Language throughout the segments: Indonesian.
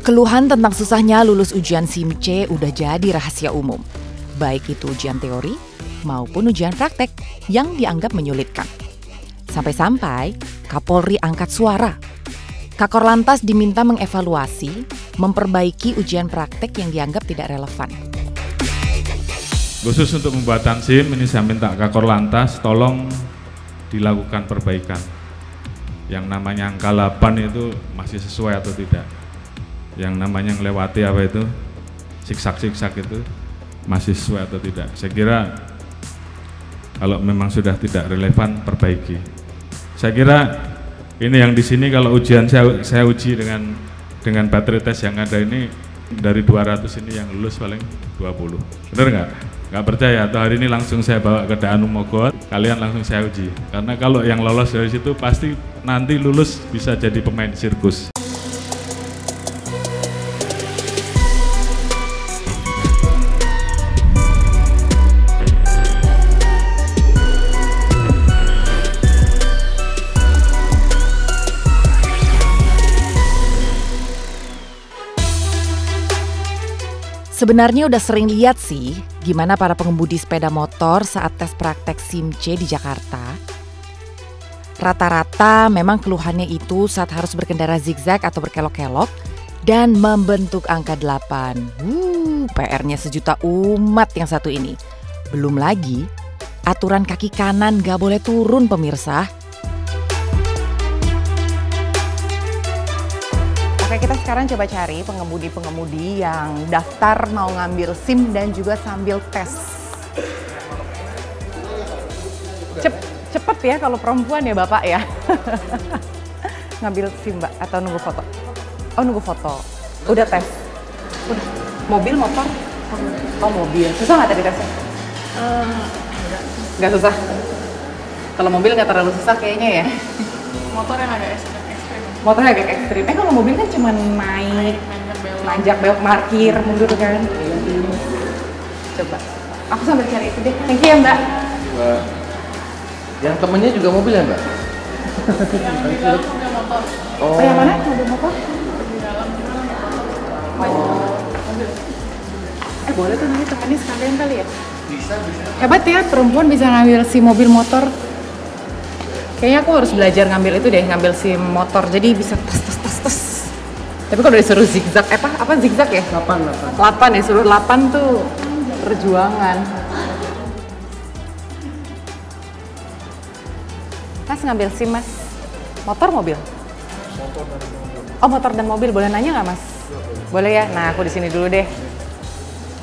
Keluhan tentang susahnya lulus ujian SIMC udah jadi rahasia umum. Baik itu ujian teori maupun ujian praktek yang dianggap menyulitkan. Sampai-sampai Kapolri angkat suara. Kakor Lantas diminta mengevaluasi, memperbaiki ujian praktek yang dianggap tidak relevan. Khusus untuk pembuatan SIM, ini saya minta Kakor Lantas tolong dilakukan perbaikan. Yang namanya angka 8 itu masih sesuai atau tidak. Yang namanya melewati apa itu, siksak-siksak itu masih sesuai atau tidak. Saya kira kalau memang sudah tidak relevan, perbaiki. Saya kira ini yang di sini kalau ujian saya uji dengan baterai tes yang ada ini, dari 200 ini yang lulus paling 20. Benar nggak? Nggak percaya? Atau hari ini langsung saya bawa ke Danu Mogot, kalian langsung saya uji. Karena kalau yang lolos dari situ pasti nanti lulus bisa jadi pemain sirkus. Sebenarnya udah sering lihat sih gimana para pengemudi sepeda motor saat tes praktek SIMC di Jakarta. Rata-rata memang keluhannya itu saat harus berkendara zigzag atau berkelok-kelok dan membentuk angka 8. PR-nya sejuta umat yang satu ini. Belum lagi aturan kaki kanan gak boleh turun pemirsa. Oke, kita sekarang coba cari pengemudi-pengemudi yang daftar mau ngambil SIM dan juga sambil tes. Cepet ya kalau perempuan ya Bapak ya. Ngambil SIM Mbak atau nunggu foto? Oh nunggu foto. Udah tes? Udah. Mobil, motor? Oh mobil. Susah nggak tadi tesnya? Nggak susah? Kalau mobil nggak terlalu susah kayaknya ya? Motor yang agak ekstrim. Motornya agak ekstrim. Kalau mobil kan cuma naik, nanjak belok, parkir, mundur kan. Coba. Aku sambil cari itu deh. Thank you ya Mbak. Mbak. Yang temennya juga mobil ya Mbak? Yang di dalam mobil motor. Oh yang mana? Mobil motor? Di dalam Mobil. Boleh tuh nanti temennya sekalian kali ya? Bisa. Hebat ya perempuan bisa ngambil si mobil motor. Kayaknya aku harus belajar ngambil itu deh, ngambil SIM motor, jadi bisa tes. Tapi kalau disuruh zigzag, apa zigzag ya? 8 ya, suruh 8 tuh perjuangan. Mas ngambil SIM Mas, motor mobil? Motor dan mobil. Oh motor dan mobil, boleh nanya nggak Mas? Boleh ya, nah aku di sini dulu deh.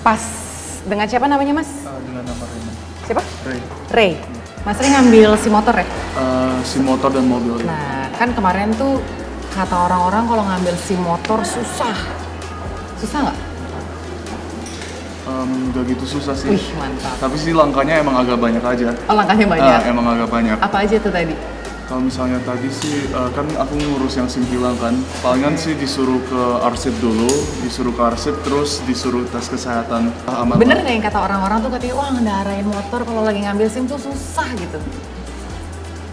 Pas, dengan siapa namanya Mas? Dengan nama Raymond. Siapa? Ray. Mas Ray ngambil SIM motor ya? SIM motor dan mobil. Nah, kan kemarin tuh kata orang-orang kalau ngambil SIM motor susah. Susah nggak? Udah gitu susah sih. Wih, mantap. Tapi sih langkahnya emang agak banyak aja. Oh, langkahnya banyak? Emang agak banyak. Apa aja tuh tadi? Kalau misalnya tadi sih, kan aku ngurus yang SIM hilang kan. Palingan sih disuruh ke arsip dulu, terus disuruh tes kesehatan. Bener nggak yang kata orang-orang tuh katanya, wah ngendarain motor kalau lagi ngambil SIM tuh susah gitu?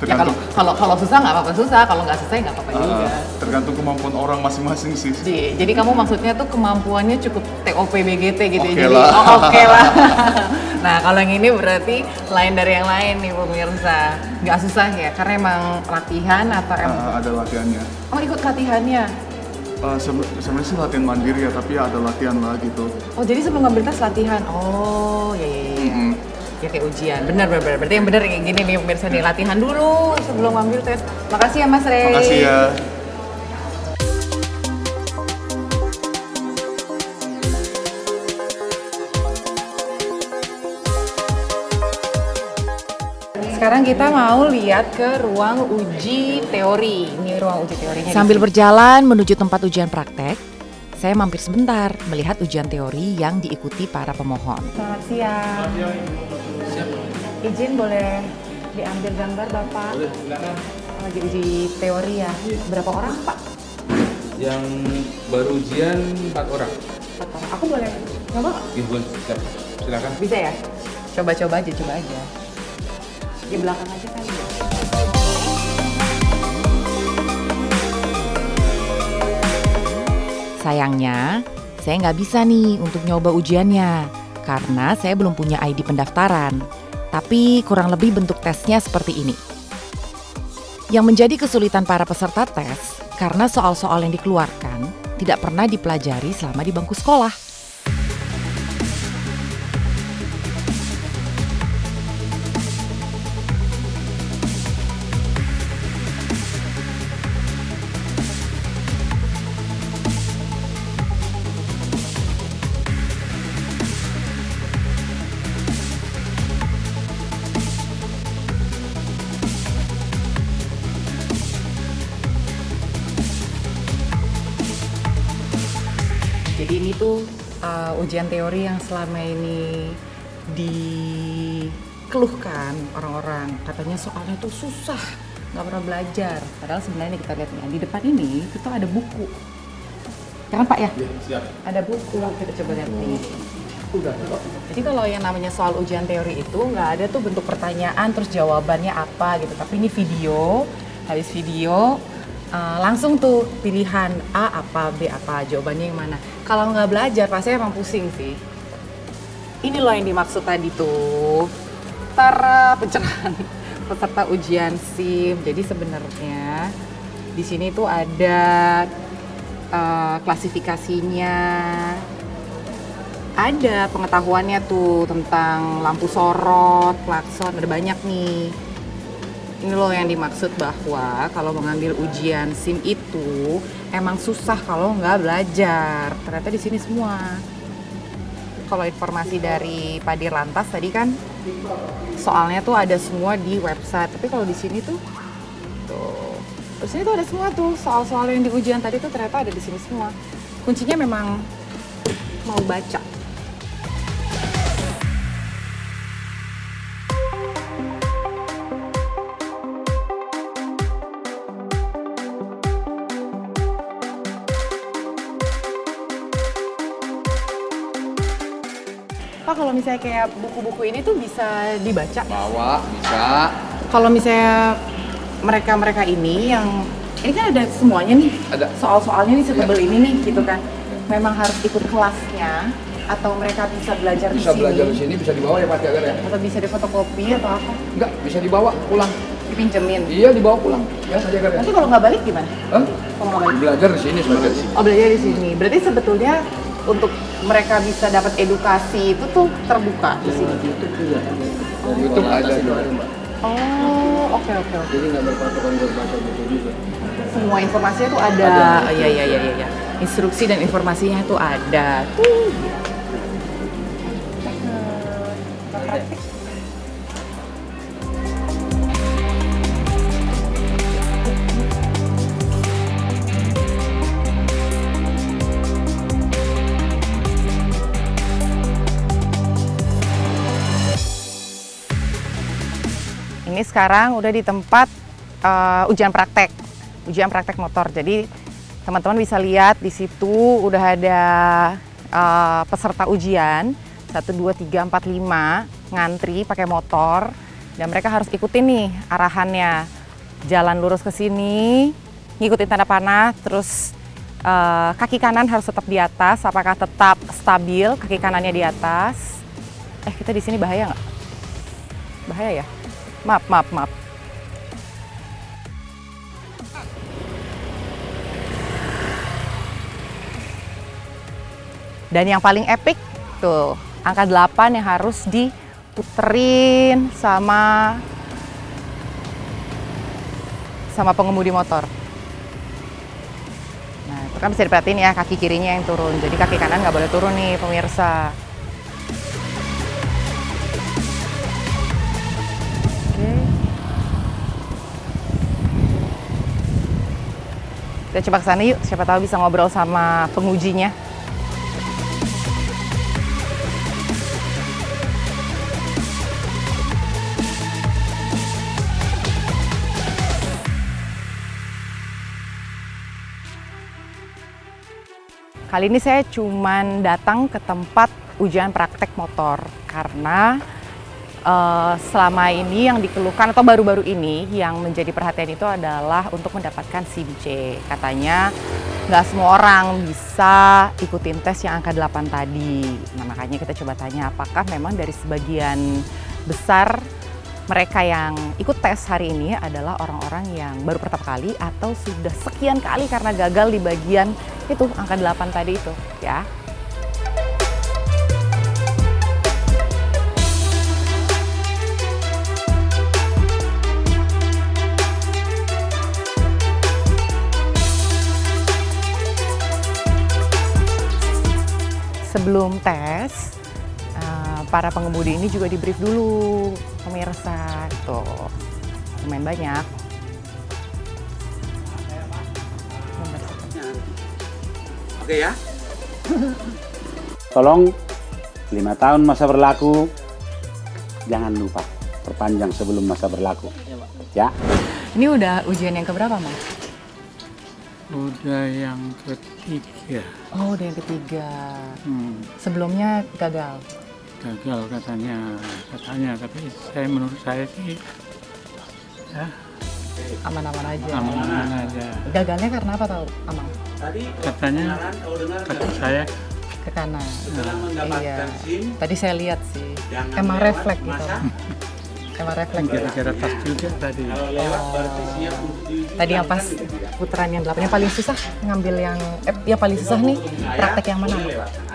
Ya kalau susah nggak apa-apa susah, kalau nggak susah nggak apa-apa juga. Tergantung kemampuan orang masing-masing sih. Jadi kamu maksudnya tuh kemampuannya cukup TOP BGT gitu Oke ya? lah. Oke lah. Nah kalau yang ini berarti lain dari yang lain nih pemirsa. Nggak susah ya, karena emang latihan atau emang? Ada latihannya. Oh ikut latihannya? Sebenarnya sih latihan mandiri ya, tapi ada latihan lah gitu. Oh jadi sebelum ngambil tes latihan? Oh iya. Ya kayak ujian, benar. Berarti yang benar kayak gini nih pemirsa nih, latihan dulu sebelum ngambil tes. Makasih ya Mas Ray. Makasih ya. Sekarang kita mau lihat ke ruang uji teori. Ini ruang uji teorinya. Sambil berjalan menuju tempat ujian praktek, saya mampir sebentar melihat ujian teori yang diikuti para pemohon. Selamat siang. Izin boleh diambil gambar Bapak? Boleh, silakan. Lagi uji teori ya. Berapa orang Pak? Yang baru ujian 4 orang. 4 orang. Aku boleh nyoba nggak? Ibu, silakan. Bisa ya? Coba aja. Di belakang aja kali ya. Sayangnya, saya nggak bisa nih untuk nyoba ujiannya karena saya belum punya ID pendaftaran. Tapi kurang lebih bentuk tesnya seperti ini. Yang menjadi kesulitan para peserta tes karena soal-soal yang dikeluarkan tidak pernah dipelajari selama di bangku sekolah. Jadi ini tuh ujian teori yang selama ini dikeluhkan orang-orang. Katanya soalnya tuh susah, nggak pernah belajar. Padahal sebenarnya kita lihat nih, di depan ini itu ada buku. Ya kan Pak ya? Ya, siap. Ada buku, kita coba lihat nih. Jadi kalau yang namanya soal ujian teori itu nggak ada tuh bentuk pertanyaan terus jawabannya apa gitu. Tapi ini video, habis video langsung tuh pilihan A apa, B apa, jawabannya yang mana. Kalau nggak belajar pasti emang pusing sih. Ini loh yang dimaksud tadi tuh, pencerahan peserta ujian SIM. Jadi sebenarnya di sini tuh ada klasifikasinya, ada pengetahuannya tuh tentang lampu sorot, klakson, ada banyak nih. Ini loh yang dimaksud bahwa kalau mengambil ujian SIM itu emang susah kalau nggak belajar. Ternyata di sini semua. Kalau informasi dari Pak Dirlantas tadi kan soalnya tuh ada semua di website. Tapi kalau di sini tuh, di sini tuh ada semua tuh soal-soal yang di ujian tadi tuh ternyata ada di sini semua. Kuncinya memang mau baca. Pak, kalau misalnya kayak buku-buku ini tuh bisa dibaca? Bawa, bisa. Kalau misalnya mereka ini yang ini kan ada semuanya nih, Ada. soal-soalnya nih setebel ini nih gitu kan. Memang harus ikut kelasnya atau mereka bisa belajar di Bisa sini? belajar di sini, bisa dibawa ya Pak Tiagar ya? Atau bisa difotokopi atau apa? Enggak, bisa dibawa pulang. Dipinjemin? Iya, dibawa pulang. Ya, Pak Tiagar ya? Nanti kalau nggak balik gimana? Hah? Kalau nggak balik? Belajar di sini sebenarnya. Oh, belajar di sini. Berarti sebetulnya untuk mereka bisa dapat edukasi itu tuh terbuka di sini. YouTube ada juga. Oh, oke. Jadi nggak berpatokan buat baca buku juga. Semua informasinya tuh ada. Iya. Instruksi dan informasinya tuh ada. Tuh. Ini sekarang udah di tempat ujian praktek motor. Jadi teman-teman bisa lihat di situ udah ada peserta ujian 1, 2, 3, 4, 5 ngantri pakai motor dan mereka harus ikutin nih arahannya. Jalan lurus ke sini, ngikutin tanda panah, terus kaki kanan harus tetap di atas. Apakah tetap stabil kaki kanannya di atas? Kita di sini bahaya nggak? Bahaya ya? Maaf. Dan yang paling epic tuh, angka 8 yang harus diputerin sama pengemudi motor. Nah, itu kan bisa diperhatiin ya, kaki kirinya yang turun. Jadi kaki kanan nggak boleh turun nih, pemirsa. Kita coba ke sana yuk, siapa tahu bisa ngobrol sama pengujinya. Kali ini saya cuman datang ke tempat ujian praktek motor karena selama ini yang dikeluhkan atau baru-baru ini yang menjadi perhatian itu adalah untuk mendapatkan SIM C. Katanya nggak semua orang bisa ikutin tes yang angka 8 tadi. Nah, makanya kita coba tanya apakah memang dari sebagian besar mereka yang ikut tes hari ini adalah orang-orang yang baru pertama kali atau sudah sekian kali karena gagal di bagian itu angka 8 tadi itu ya. Sebelum tes, para pengemudi ini juga di-brief dulu, pemirsa. Tuh, lumayan banyak. Oke ya. Tolong 5 tahun masa berlaku, jangan lupa perpanjang sebelum masa berlaku. Ya. Ini udah ujian yang keberapa, Mas? Udah yang ketiga. Oh, udah yang ketiga. Sebelumnya gagal? Gagal katanya, tapi menurut saya sih ya Aman-aman aja. aman-aman aja. Gagalnya karena apa tahu, Amang? Katanya kata saya Ke kanan. Iya. Tadi saya lihat sih. Emang refleks gitu. Emang refleks. gara-gara tas juga tadi. Tadi yang pas putaran yang 8 yang paling susah ngambil yang paling susah nih praktek yang mana?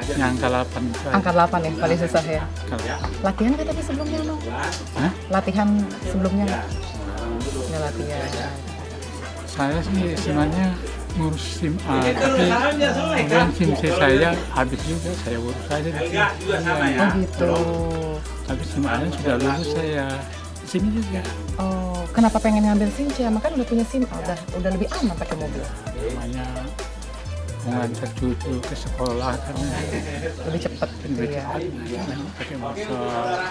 Yang angka 8 itu aja. Angka 8 ya paling susah ya. Latihan nggak tapi sebelumnya Bang? Hah? Latihan sebelumnya nggak? Nggak latihan. Saya sih sebenarnya ngurus SIM A, tapi kemudian SIM C saya habis juga, saya urus aja di sini. Oh gitu. Tapi SIM A-nya sudah lulus saya. Di sini juga. Oh, kenapa pengen ngambil SIM C? Makan udah punya SIM A, udah lebih aman pakai mobil. Namanya mengantar cucu ke sekolah kan Lebih cepat gitu lebih ya. cepat pakai motor.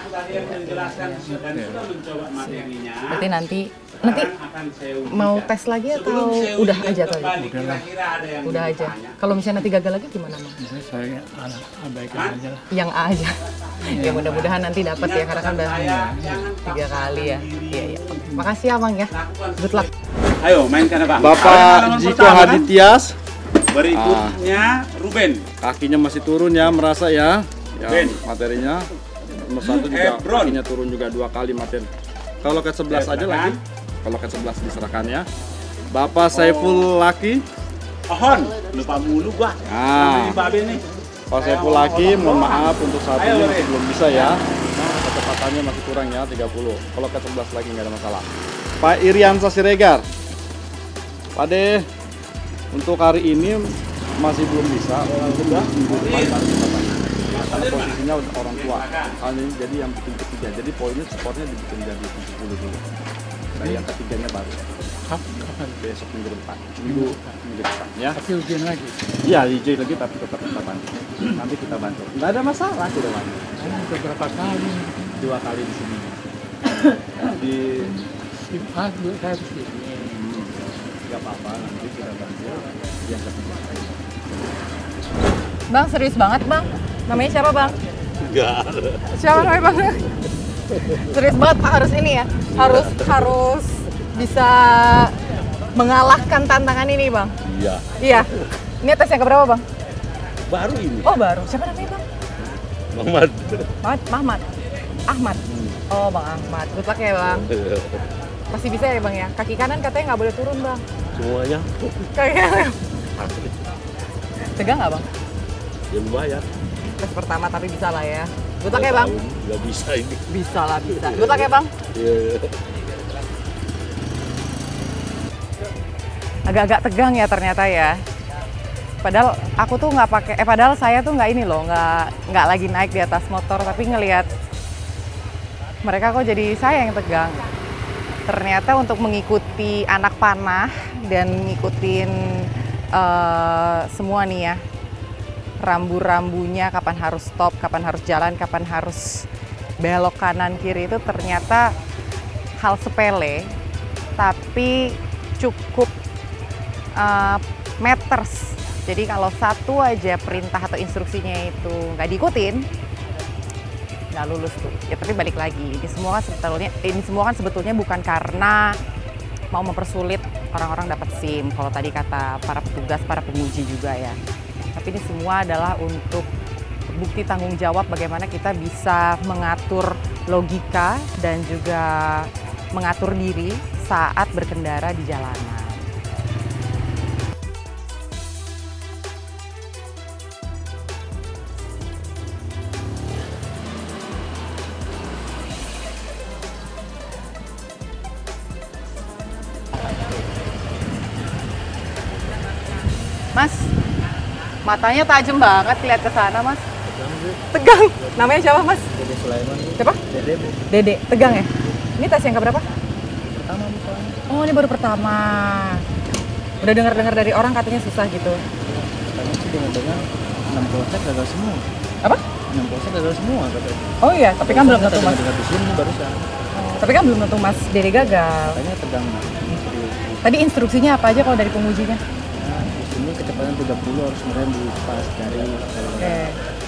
Berarti nanti mau tes lagi atau udah aja tadi? Udahlah, Udah aja. Kalau misalnya nanti gagal lagi gimana, Mas? saya abaikan aja lah. Yang A aja. Ya mudah-mudahan nanti dapat ya karena kan udah 3 kali ya. Iya, iya. Makasih ya, Bang ya. Good luck. Ayo mainkan Bang. Bapak Jiko Hadityas, Berikutnya Ruben. kakinya masih turun ya, merasa ya. Ben. Materinya nomor 1 juga Hebron. kakinya turun juga 2 kali materi. Kalau ke 11 aja lagi. Kalau ke 11 diserahkan ya. Bapak Saiful Laki. Ohon, lupa mulu gua. Nah, Mbak Ben nih. Pak Saiful Laki, mohon maaf untuk saat ini masih belum bisa ya. Kecepatannya masih kurang ya, 30. Kalau ke 11 lagi nggak ada masalah. Pak Irian Siregar. Pak De, untuk hari ini masih belum bisa. Sudah minggu depan baru kita tanya. Karena posisinya orang tua. Kali ini jadi yang bikin ketiga. Jadi poinnya skornya dibikin jadi 70 dulu. Nah, yang ketiganya baru. Kapan? Besok minggu depan. Minggu depan ya. Tapi ujian lagi. Iya, DJ lagi tapi tetap kita bantu. Nanti kita bantu. Nggak ada masalah kita bantu. Saya udah berapa kali 2 kali di sini. Di SIM A juga saya di sini. nggak apa-apa, nanti kita bantu yang ketiga. Bang, serius banget, Bang. Namanya siapa, Bang? Enggak. Siapa namanya, Bang? Serius banget, Pak, harus ini ya. Harus bisa mengalahkan tantangan ini, Bang. Iya. Iya. Ini tes yang keberapa, Bang? Baru ini. Oh, baru. Siapa namanya, Bang? Muhammad. Ahmad. Oh, Bang Ahmad. Good luck ya, Bang. Pasti bisa ya, Bang ya? Kaki kanan katanya nggak boleh turun, Bang. Semuanya. Kaki kanan. Tegang nggak, Bang? Ya lumayan. Tes pertama tapi bisa lah ya. Good luck ya, Bang. Nggak bisa ini. Bisa lah, bisa. Good luck ya, Bang. Iya. Agak-agak tegang ya ternyata ya. Padahal aku tuh nggak pakai, padahal saya tuh nggak ini loh, nggak lagi naik di atas motor, tapi ngelihat mereka kok jadi saya yang tegang. Ternyata untuk mengikuti anak panah dan ngikutin semua nih ya, rambu-rambunya, kapan harus stop, kapan harus jalan, kapan harus belok kanan kiri itu ternyata hal sepele, tapi cukup matters. Jadi kalau satu aja perintah atau instruksinya itu nggak diikutin, nggak lulus tuh. Ya tapi balik lagi, ini semua kan sebetulnya bukan karena mau mempersulit orang-orang dapat SIM. Kalau tadi kata para petugas, para penguji juga ya. Tapi ini semua adalah untuk bukti tanggung jawab bagaimana kita bisa mengatur logika dan juga mengatur diri saat berkendara di jalanan. Mas, matanya tajam banget lihat ke sana, Mas. Tegang. Namanya siapa, Mas? Dede Sulaiman. Siapa? Dede. Dede. Tegang ya? Ini tes yang keberapa? Pertama bukan. Oh, ini baru pertama. Udah dengar-dengar dari orang katanya susah gitu. Katanya sih dengar-dengar 6 polsek gagal semua. Apa? 6 polsek gagal semua katanya. Oh iya, tapi kan belum tentu Mas. Dengar di sini barusan. Tapi kan belum tentu Mas Dede gagal. Katanya tegang, Mas. Tadi instruksinya apa aja kalau dari pengujinya? Nah, di sini kecepatan 30 harus ngerem di pas dari Oke.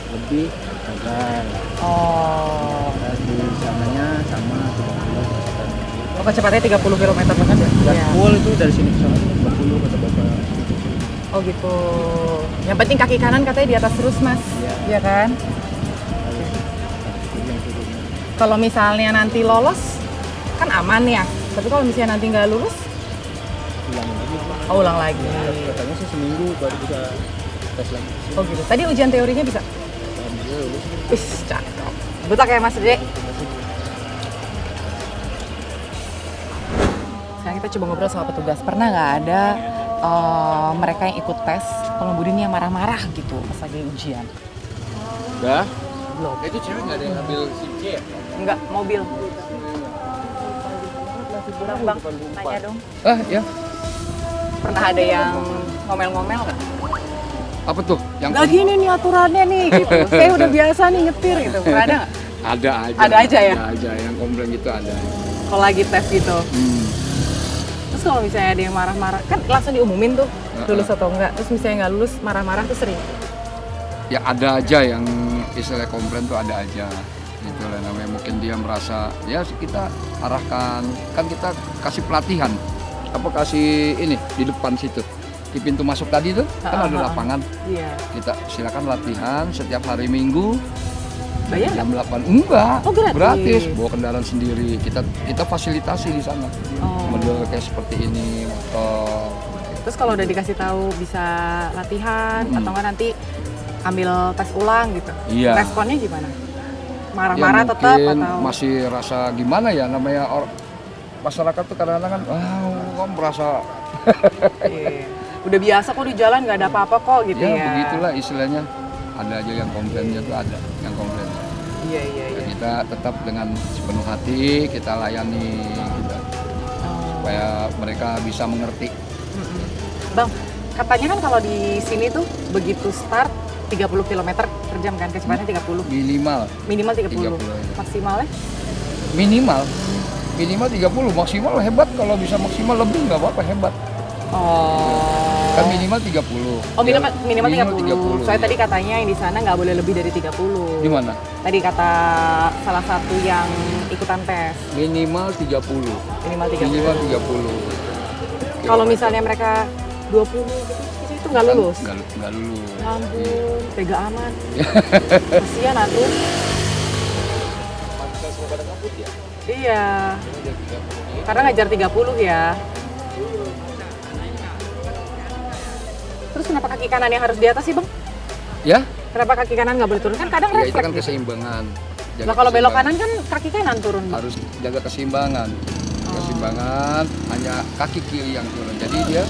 lebih gagal. Oh. Nah, di sananya sama 30 kecepatan. Oh, kecepatannya 30 km banget ya? Dan Iya. full itu dari sini ke sana 30 kata Bapak. Oh gitu. Yang penting kaki kanan katanya di atas terus, Mas. Iya kan? Kalau misalnya nanti lolos, kan aman ya. Tapi kalau misalnya nanti nggak lulus, ulang lagi. Oh, ulang lagi. Katanya sih seminggu baru bisa tes lagi. Oh gitu. Tadi ujian teorinya bisa? Alhamdulillah lulus. Wih, cakep. Butak ya Mas Dede. Sekarang kita coba ngobrol sama petugas. Pernah nggak ada mereka yang ikut tes pengemudi ini yang marah-marah gitu pas lagi ujian? Udah? Belum. Itu cewek nggak ada yang ngambil SIM C ya? Enggak, mobil. Bang, tanya dong. Ya. Pernah ada yang ngomel-ngomel nggak? Apa tuh? Yang Nggak gini nih aturannya nih gitu. Saya udah biasa nih nyetir gitu. Pernah ada nggak? Ada aja. Ada aja ya? Ada aja yang komplain gitu ada. Kalau lagi tes gitu. Terus kalau misalnya ada yang marah-marah, kan langsung diumumin tuh lulus atau enggak. Terus misalnya nggak lulus, marah-marah tuh sering. Ya ada aja yang istilah komplain tuh ada aja. Gitu lah namanya, mungkin dia merasa ya kita arahkan, kan kita kasih pelatihan. Apa kasih ini di depan situ. Di pintu masuk tadi tuh kan ada lapangan. Iya. Kita silakan latihan setiap hari Minggu. Bayar jam 8. Enggak. Oh, gratis. Gratis. Bawa kendaraan sendiri. Kita fasilitasi di sana. Oh. Model kayak seperti ini, motor. Terus kalau udah dikasih tahu bisa latihan atau enggak nanti ambil tes ulang gitu. Iya. Responnya gimana? Marah-marah ya, tetap mungkin atau masih rasa gimana ya namanya masyarakat tuh kadang-kadang kan kok merasa Iya. Udah biasa kok di jalan nggak ada apa-apa kok gitu ya. Ya begitulah istilahnya. Ada aja yang komplainnya tuh ada yang komplain. Iya. Kita tetap dengan sepenuh hati kita layani gitu. Supaya mereka bisa mengerti. Bang, katanya kan kalau di sini tuh begitu start 30 km per jam kan, kecepatannya 30. Minimal 30. Maksimalnya? Minimal 30, maksimal hebat kalau bisa maksimal lebih nggak apa-apa hebat. Oh. Kan minimal 30. Oh, minimal 30. Soalnya tadi katanya yang di sana nggak boleh lebih dari 30. Di mana? Tadi kata salah satu yang ikutan tes. Minimal 30. Minimal 30. Minimal 30. Kalau misalnya mereka 20 itu nggak lulus? Nggak lulus. Ya ampun, tega amat. Kasian atuh. Iya. Karena ngajar 30 ya. Terus kenapa kaki kanan yang harus di atas sih, Bang? Ya? Kenapa kaki kanan nggak boleh turun? Kan kadang Ya itu refleks kan gitu. keseimbangan. Nah kalau belok kanan kan kaki kanan turun, Bang. Harus jaga keseimbangan. Keseimbangan hanya kaki kiri yang turun. Jadi dia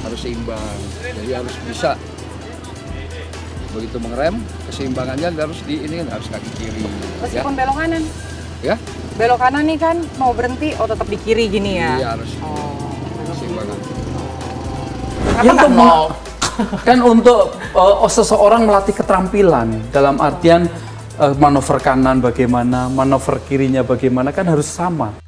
harus seimbang. Jadi harus bisa begitu mengerem, keseimbangannya harus harus kaki kiri. Meskipun belok kanan. Ya? Belok kanan nih kan mau berhenti, tetap di kiri gini ya. Iya harus. Keseimbangan. Kenapa nggak mau? Kan untuk seseorang melatih keterampilan dalam artian manuver kanan bagaimana, manuver kirinya bagaimana kan harus sama.